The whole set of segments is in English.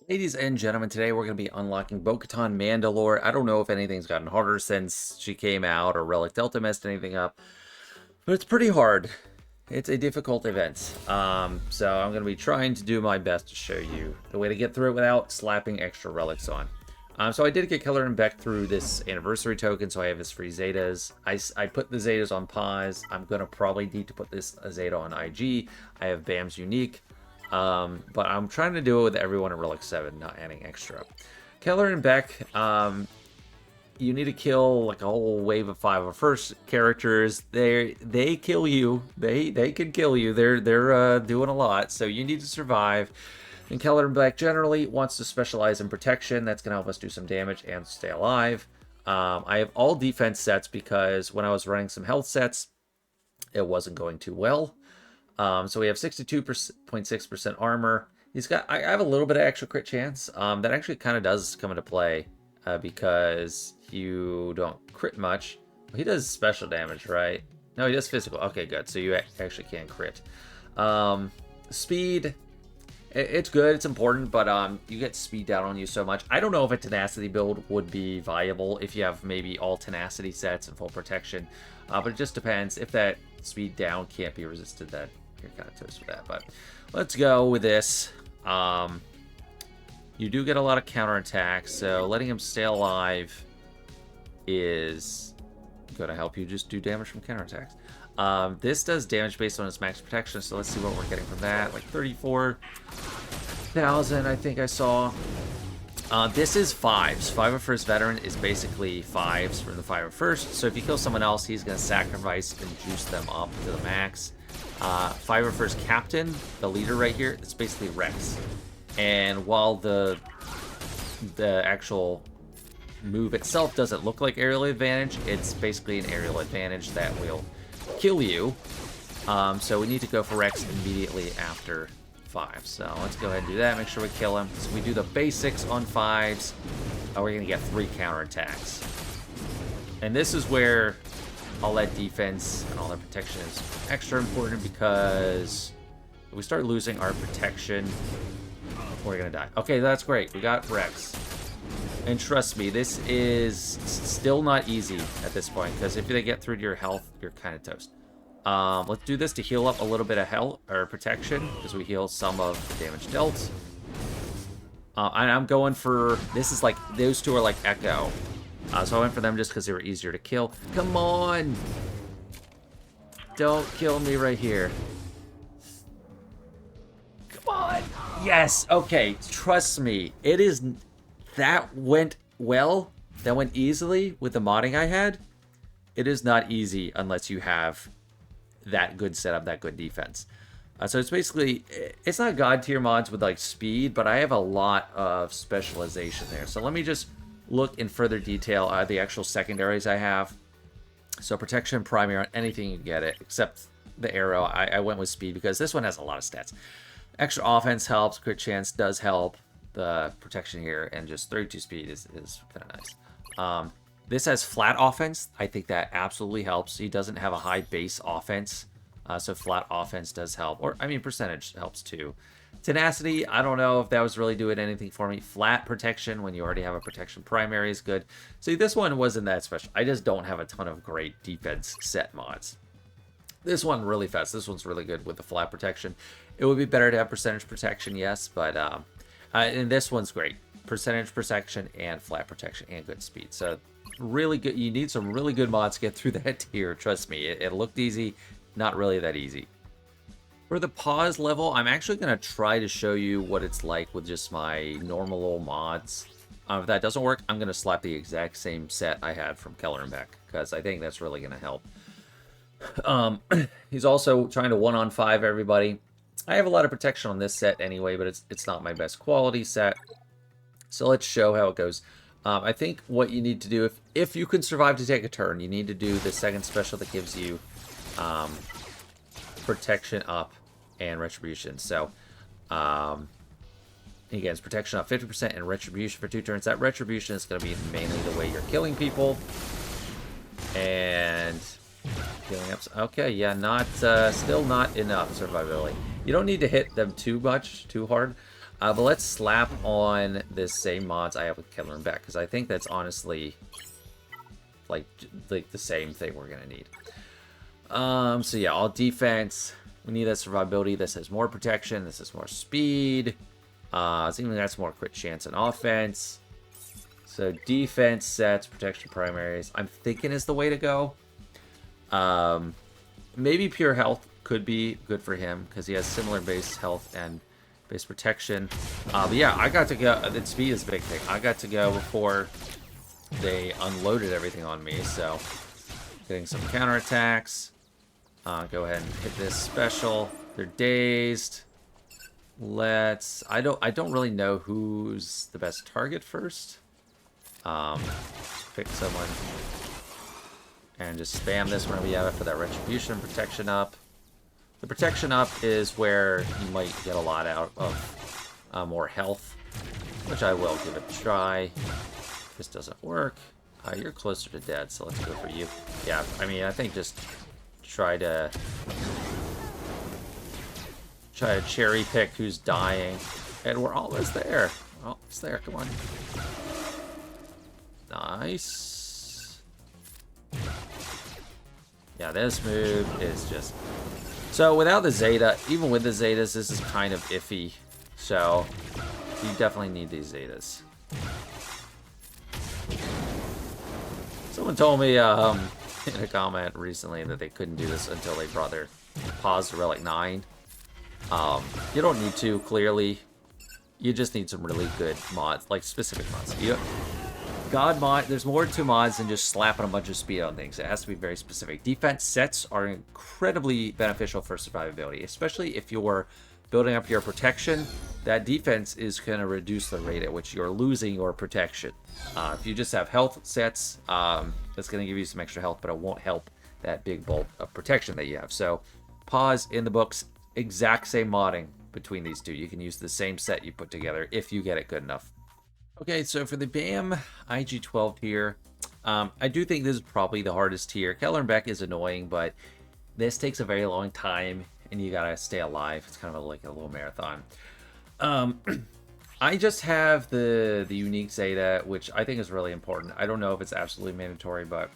Ladies and gentlemen, today we're going to be unlocking Bo-Katan Mand'alor. I don't know if anything's gotten harder since she came out or Relic Delta messed anything up, but it's pretty hard. It's a difficult event. So I'm going to be trying to do my best to show you the way to get through it without slapping extra relics on. So I did get Kelleran Beq through this anniversary token, so I have his free Zetas. I put the Zetas on Paz. I'm going to probably need to put this Zeta on IG. I have Bam's Unique. But I'm trying to do it with everyone in Relic 7, not adding extra. Kelleran Beq, you need to kill like a whole wave of 5 of first characters. They kill you. They can kill you. They're doing a lot, so you need to survive. And Kelleran Beq generally wants to specialize in protection. That's going to help us do some damage and stay alive. I have all defense sets because when I was running some health sets, it wasn't going too well. So we have 62.6% armor. I have a little bit of extra crit chance. That actually kind of does come into play because you don't crit much. He does special damage, right? No, he does physical. Okay, good. So you actually can crit. Speed, it's good. It's important, but you get speed down on you so much. I don't know if a tenacity build would be viable if you have maybe all tenacity sets and full protection, but it just depends. If that speed down can't be resisted, then you're kind of toast with that. But let's go with this. You do get a lot of counterattacks, so letting him stay alive is going to help you just do damage from counterattacks. This does damage based on its max protection, so let's see what we're getting from that. Like 34,000, I think I saw. This is 5s. 5 of First Veteran is basically 5s from the 5 of First, so if you kill someone else, he's going to sacrifice and juice them up to the max. 5 of First Captain, the leader right here, it's basically Rex. And while the actual move itself doesn't look like aerial advantage, it's basically an aerial advantage that will kill you. So we need to go for Rex immediately after 5. So let's go ahead and do that. Make sure we kill him. So we do the basics on 5s. We're going to get 3 counterattacks. And this is where all that defense and all that protection is extra important, because if we start losing our protection, we're going to die. Okay, that's great. We got Rex. And trust me, this is still not easy at this point, because if they get through to your health, you're kind of toast. Let's do this to heal up a little bit of health or protection, because we heal some of the damage dealt. And I'm going for, this is like, those two are like Echo. So I went for them just because they were easier to kill. Come on! Don't kill me right here. Come on! Yes! Okay, trust me. It is... That went well. That went easily with the modding I had. It is not easy unless you have that good setup, that good defense. So it's basically... It's not god tier mods with like speed, but I have a lot of specialization there. So let me just look in further detail at the actual secondaries I have. So protection, primary, on anything you get it, except the arrow. I went with speed because this one has a lot of stats. Extra offense helps, crit chance does help. The protection here, and just 32 speed is kind of nice. This has flat offense. I think that absolutely helps. He doesn't have a high base offense, so flat offense does help. Or, I mean, percentage helps too. Tenacity, I don't know if that was really doing anything for me. Flat protection, when you already have a protection primary, is good. See, this one wasn't that special. I just don't have a ton of great defense set mods. This one really fast. This one's really good with the flat protection. It would be better to have percentage protection, yes, but and this one's great. Percentage protection and flat protection and good speed. So really good. You need some really good mods to get through that tier. Trust me, it looked easy. Not really that easy. For the pause level, I'm actually going to try to show you what it's like with just my normal old mods. If that doesn't work, I'm going to slap the exact same set I had from Kelleran Beq, because I think that's really going to help. He's also trying to 1-on-5 everybody. I have a lot of protection on this set anyway, but it's not my best quality set. So let's show how it goes. I think what you need to do, if you can survive to take a turn, you need to do the second special that gives you protection up and retribution. So again, it's protection up 50% and retribution for 2 turns. That retribution is going to be mainly the way you're killing people. And healing up. Okay, yeah, not still not enough survivability. You don't need to hit them too much, too hard. But let's slap on this same mods I have with Kelleran Beq, because I think that's honestly like the same thing we're gonna need. So yeah, all defense. We need that survivability. This has more protection. This has more speed. So even that's more crit chance and offense. So defense sets, protection primaries, I'm thinking is the way to go. Maybe pure health could be good for him because he has similar base health and base protection. But yeah, I got to go. The speed is a big thing. I got to go before they unloaded everything on me. So getting some counterattacks. Go ahead and hit this special. They're dazed. I don't really know who's the best target first. Pick someone and just spam this whenever you have it for that retribution protection up. The protection up is where you might get a lot out of more health, which I will give it a try. If this doesn't work, you're closer to dead, so let's go for you. Yeah, I mean, I think just try to cherry pick who's dying, and we're almost there. Almost there. Come on. Nice. Yeah, this move is just... So without the Zeta, even with the Zetas, this is kind of iffy. So you definitely need these Zetas. Someone told me in a comment recently that they couldn't do this until they brought their Paz to Relic 9. You don't need to, clearly. You just need some really good mods, like specific mods. God mod, there's more to mods than just slapping a bunch of speed on things. It has to be very specific. Defense sets are incredibly beneficial for survivability, especially if you're building up your protection. That defense is going to reduce the rate at which you're losing your protection. If you just have health sets, that's going to give you some extra health, but it won't help that big bulk of protection that you have. So, pause in the books, exact same modding between these two. You can use the same set you put together if you get it good enough. Okay, so for the BAM IG-12 tier, I do think this is probably the hardest tier. Kelleran Beq is annoying, but this takes a very long time, and you gotta stay alive. It's kind of like a little marathon. I just have the unique Zeta, which I think is really important. I don't know if it's absolutely mandatory, but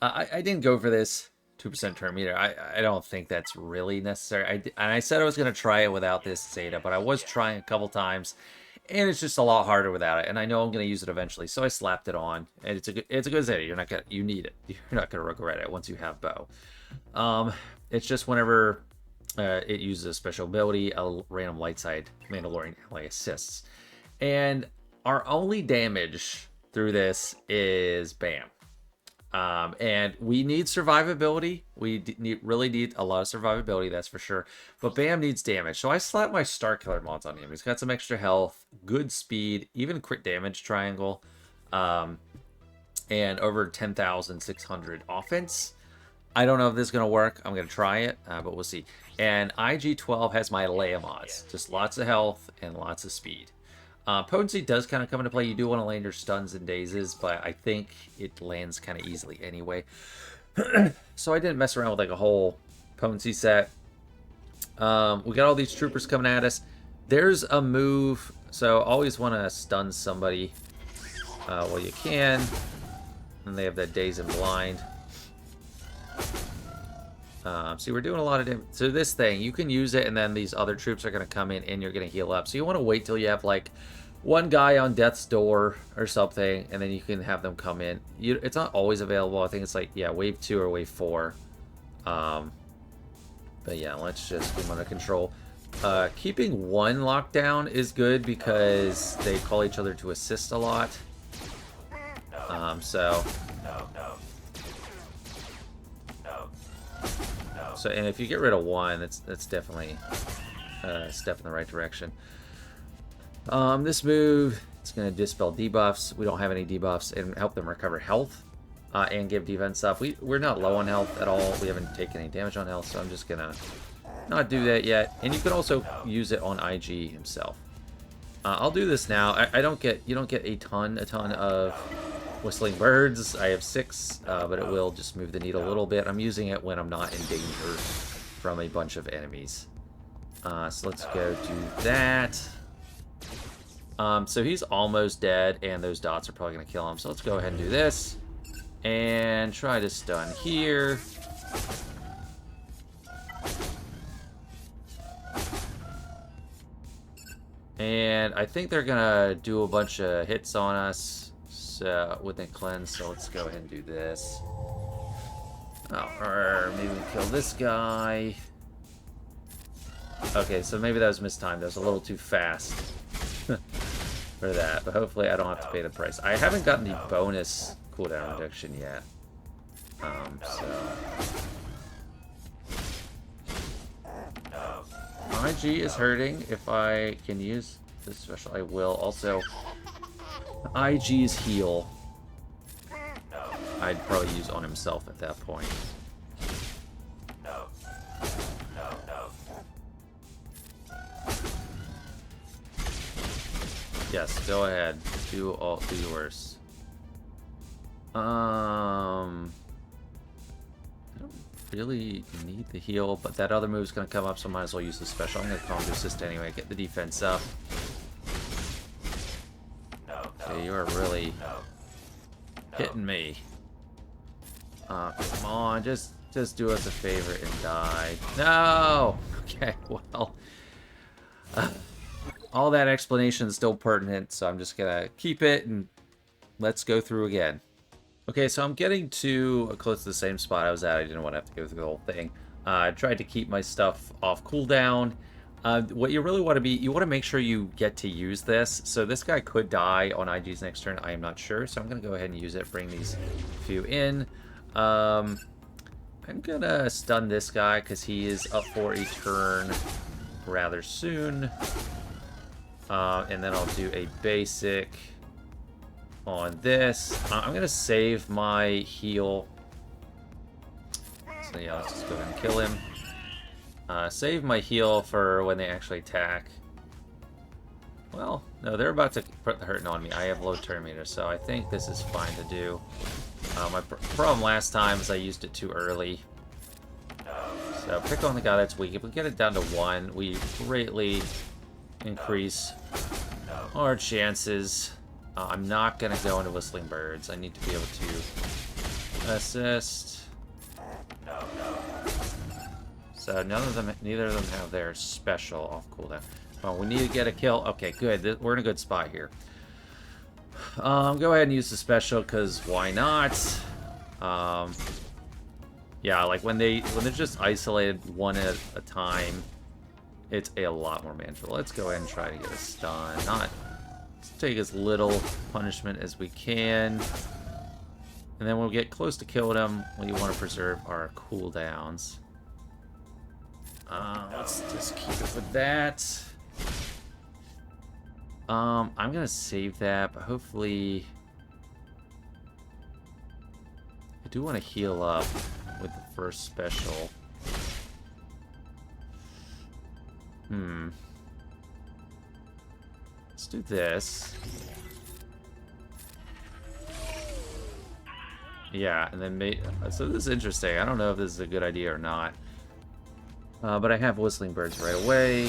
I didn't go for this 2% turn meter. I don't think that's really necessary. And I said I was going to try it without this Zeta, but I was trying a couple times, and it's just a lot harder without it. And I know I'm going to use it eventually, so I slapped it on. And it's a good Zeta. You need it. You're not going to regret it once you have Bo. It's just whenever it uses a special ability, a random light side Mandalorian ally assists. And our only damage through this is BAM. And we need survivability. We really need a lot of survivability, that's for sure. But BAM needs damage. So I slapped my Star Killer mods on him. He's got some extra health, good speed, even crit damage triangle, and over 10,600 offense. I don't know if this is going to work. I'm going to try it, but we'll see. And IG-12 has my Leia mods. Just lots of health and lots of speed. Potency does kind of come into play. You do want to land your stuns and dazes, but I think it lands kind of easily anyway. So I didn't mess around with like a whole potency set. We got all these troopers coming at us. There's a move, so always want to stun somebody while you can. And they have that daze and blind. See, we're doing a lot of damage. So this thing, you can use it, and then these other troops are going to come in, and you're going to heal up. So you want to wait till you have, like, one guy on death's door or something, and then you can have them come in. It's not always available. I think it's, like, yeah, wave 2 or wave 4. But, yeah, let's just get them under control. Keeping one lockdown is good because they call each other to assist a lot. So, and if you get rid of one, that's definitely a step in the right direction. This move, it's going to dispel debuffs. We don't have any debuffs, and help them recover health and give defense up. We're not low on health at all. We haven't taken any damage on health, so I'm just going to not do that yet. And you can also use it on IG himself. I'll do this now. You don't get a ton of Whistling Birds. I have 6, but it will just move the needle a little bit. I'm using it when I'm not in danger from a bunch of enemies. So let's go do that. So he's almost dead, and those dots are probably going to kill him. So let's go ahead and do this. And try to stun here. And I think they're going to do a bunch of hits on us with a cleanse. So let's go ahead and do this. Oh, or maybe we kill this guy. Okay, so maybe that was mistimed. That was a little too fast for that. But hopefully I don't have to pay the price. I haven't gotten the bonus cooldown reduction yet. IG is hurting. If I can use this special, I will. Also, IG's heal, I'd probably use on himself at that point. Yes, go ahead. Do yours. I don't really need the heal, but that other move's gonna come up, so I might as well use the special. I'm gonna Combo Assist anyway, get the defense up. Okay, you are really hitting me. Come on, just do us a favor and die. No! Okay, well... all that explanation is still pertinent, so I'm just gonna keep it and let's go through again. Okay, so I'm getting to close to the same spot I was at. I didn't want to have to go through the whole thing. I tried to keep my stuff off cooldown. What you really want to be, you want to make sure you get to use this. So this guy could die on IG's next turn. I am not sure, so I'm going to go ahead and use it. Bring these few in. I'm going to stun this guy because he is up for a turn rather soon. And then I'll do a basic on this. I'm going to save my heal. So yeah, let's just go ahead and kill him. Save my heal for when they actually attack. Well, no, they're about to put the hurting on me. I have low turn meter, so I think this is fine to do. My problem last time is I used it too early. So pick on the guy that's weak. If we get it down to 1, we greatly increase our chances. I'm not going to go into Whistling Birds. I need to be able to assist. So neither of them have their special off cooldown. Well, we need to get a kill. Okay, good. We're in a good spot here. Go ahead and use the special, because why not? Yeah, like when they're just isolated one at a time, it's a lot more manageable. Let's go ahead and try to get a stun. Let's take as little punishment as we can. And then we'll get close to killing them. We want to preserve our cooldowns. Let's just keep it with that. I'm gonna save that, but hopefully I do want to heal up with the first special. Let's do this. Yeah, and then so this is interesting. I don't know if this is a good idea or not. But I have Whistling Birds right away.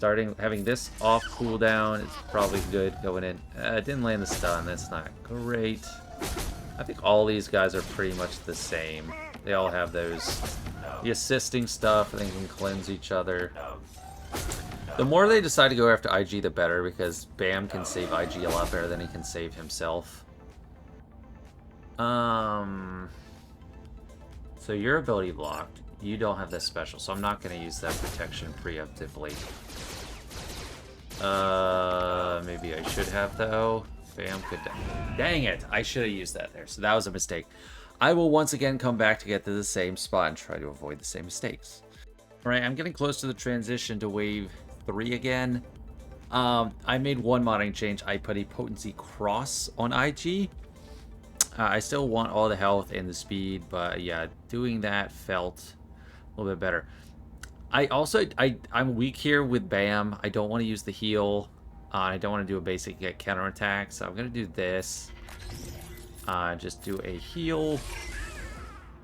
Having this off cooldown is probably good going in. Didn't land the stun, that's not great. I think all these guys are pretty much the same. They all have the assisting stuff, and they can cleanse each other. The more they decide to go after IG, the better, because Bam can save IG a lot better than he can save himself. So your ability blocked. You don't have this special, so I'm not going to use that protection preemptively. Maybe I should have, though. Bam could die. Dang it! I should have used that there, so that was a mistake. I will once again come back to get to the same spot and try to avoid the same mistakes. Alright, I'm getting close to the transition to wave 3 again. I made one modding change. I put a potency cross on IG. I still want all the health and the speed, but yeah, doing that felt a little bit better. I'm weak here with Bam. I don't want to use the heal. I don't want to do a basic counterattack, so I'm going to do this. Just do a heal.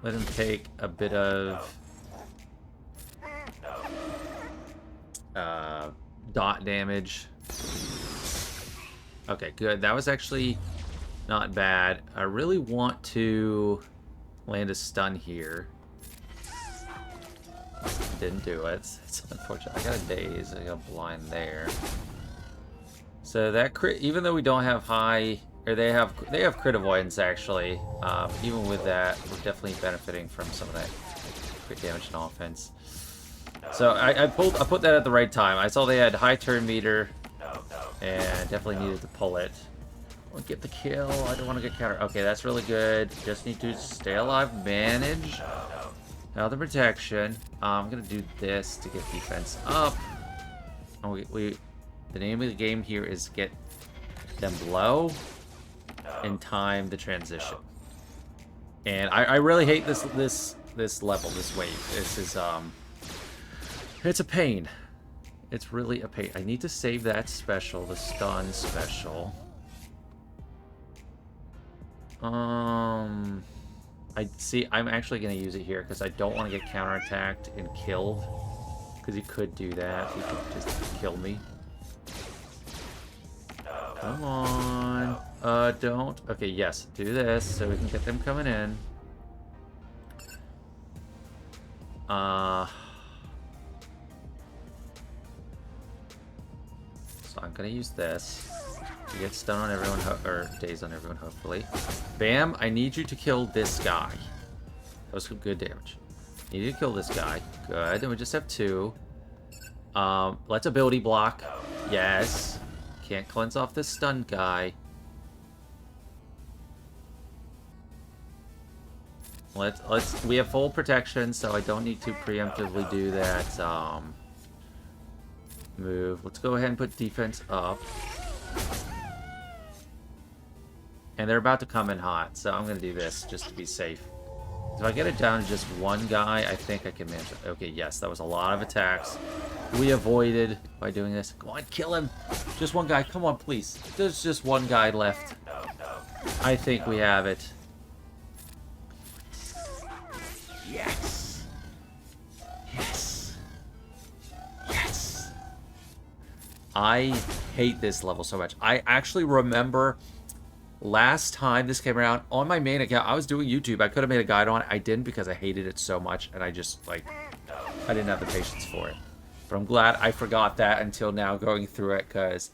Let him take a bit of dot damage. Okay, good. That was actually not bad. I really want to land a stun here. Didn't do it. It's unfortunate. I got a daze. I got a blind there. So that crit, even though we don't have high, or they have crit avoidance actually. Even with that, we're definitely benefiting from some of that crit damage and offense. So I put that at the right time. I saw they had high turn meter, and definitely needed to pull it. I'll get the kill. I don't want to get counter. Okay, that's really good. Just need to stay alive, manage. Now the protection. I'm gonna do this to get defense up. Oh, the name of the game here is get them low and time the transition. And I really hate this level, this wave. This is it's a pain. It's really a pain. I need to save that special, the stun special. I'm actually going to use it here because I don't want to get counterattacked and killed. Because he could do that. He could just kill me. Come on. Don't. Okay, yes. Do this so we can get them coming in. So I'm going to use this. You get stun on everyone, or daze on everyone, hopefully. Bam, I need you to kill this guy. That was some good damage. Need you to kill this guy. Good, then we just have 2. Let's ability block. Yes. Can't cleanse off this stun guy. We have full protection, so I don't need to preemptively do that, move. Let's go ahead and put defense up. And they're about to come in hot, so I'm going to do this just to be safe. If I get it down to just one guy, I think I can manage it. Okay, yes, that was a lot of attacks. We avoided by doing this. Go on, kill him. Just one guy. Come on, please. There's just one guy left. I think we have it. Yes. Yes. Yes. I hate this level so much. I actually remember last time this came around on my main account, I was doing YouTube. I could have made a guide on it. I didn't because I hated it so much, and I just, like, I didn't have the patience for it. But I'm glad I forgot that until now going through it, because,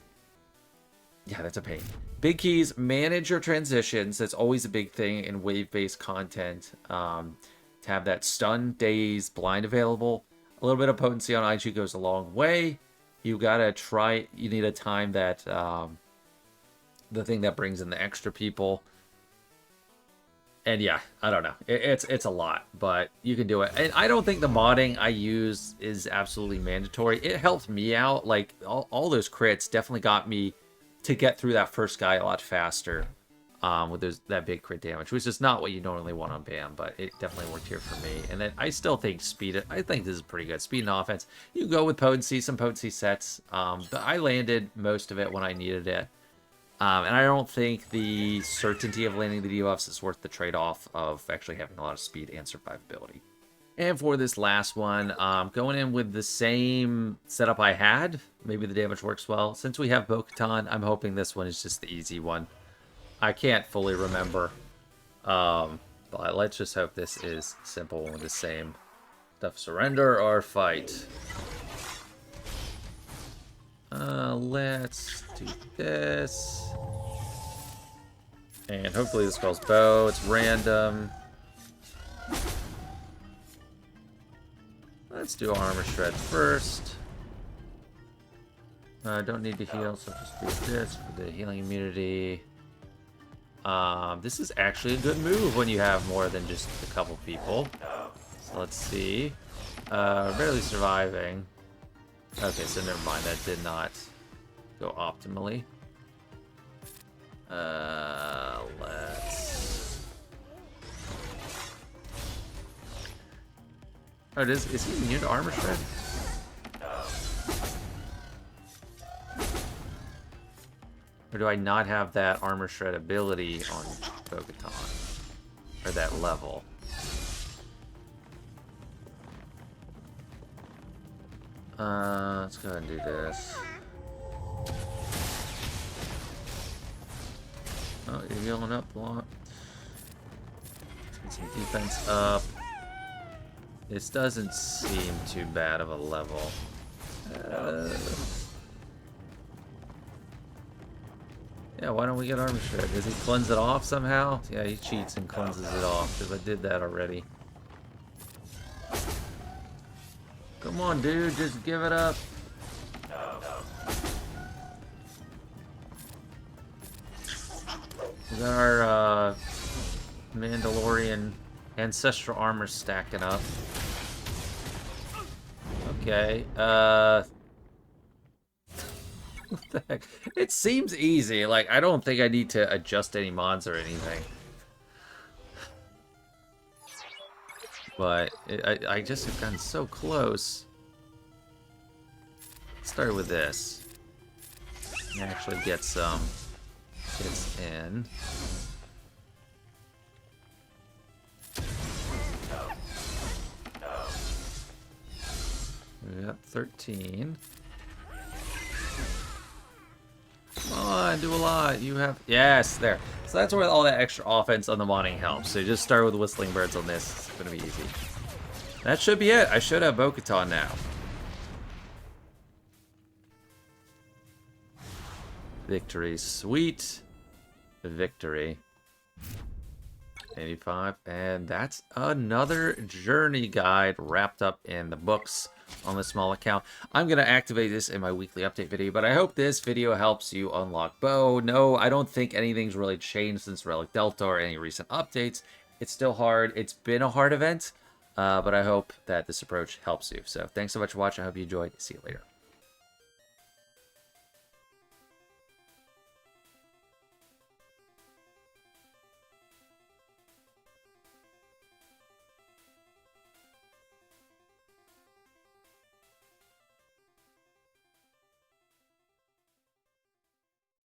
yeah, that's a pain. Big keys, manage your transitions. That's always a big thing in wave-based content. To have that stun, daze, blind available. A little bit of potency on IG goes a long way. You gotta try, you need to time that, the thing that brings in the extra people. And yeah, I don't know. It's a lot, but you can do it. And I don't think the modding I use is absolutely mandatory. It helped me out. Like, all those crits definitely got me to get through that first guy a lot faster. With that big crit damage, which is not what you normally want on BAM, but it definitely worked here for me. And then I still think speed, I think this is pretty good. Speed and offense. You go with potency, some potency sets. But I landed most of it when I needed it. And I don't think the certainty of landing the debuffs is worth the trade-off of actually having a lot of speed and survivability. And for this last one, going in with the same setup I had. Maybe the damage works well. Since we have Bo-Katan, I'm hoping this one is just the easy one. I can't fully remember. But let's just hope this is simple with the same stuff. Surrender or fight. Let's do this. And hopefully this spells bow. It's random. Let's do armor shred first. I don't need to heal, so just do this for the healing immunity. This is actually a good move when you have more than just a couple people. So let's see. Barely surviving. Okay, so never mind. That did not go optimally. Let's... Oh, it is. Is he immune to armor shred? Or do I not have that armor shred ability on Bo-Katan? Or that level? Let's go ahead and do this. Oh, you're healing up a lot. Get some defense up. This doesn't seem too bad of a level. Yeah, why don't we get armor shred? Does he cleanse it off somehow? Yeah, he cheats and cleanses it off, because I did that already. Come on, dude, just give it up. We got our Mandalorian ancestral armor stacking up. Okay, what the heck? It seems easy. Like, I don't think I need to adjust any mods or anything. But I just have gotten so close. Start with this. And actually get some hits in. We got 13. Come on, do a lot. You have... Yes, there. So that's where all that extra offense on the modding helps. So just start with Whistling Birds on this. It's going to be easy. That should be it. I should have Bo-Katan now. Victory. Sweet victory. 85. And that's another journey guide wrapped up in the books on the small account. I'm going to activate this in my weekly update video, but I hope this video helps you unlock Bo. No, I don't think anything's really changed since Relic Delta or any recent updates. It's still hard. It's been a hard event, but I hope that this approach helps you. So thanks so much for watching. I hope you enjoyed. See you later.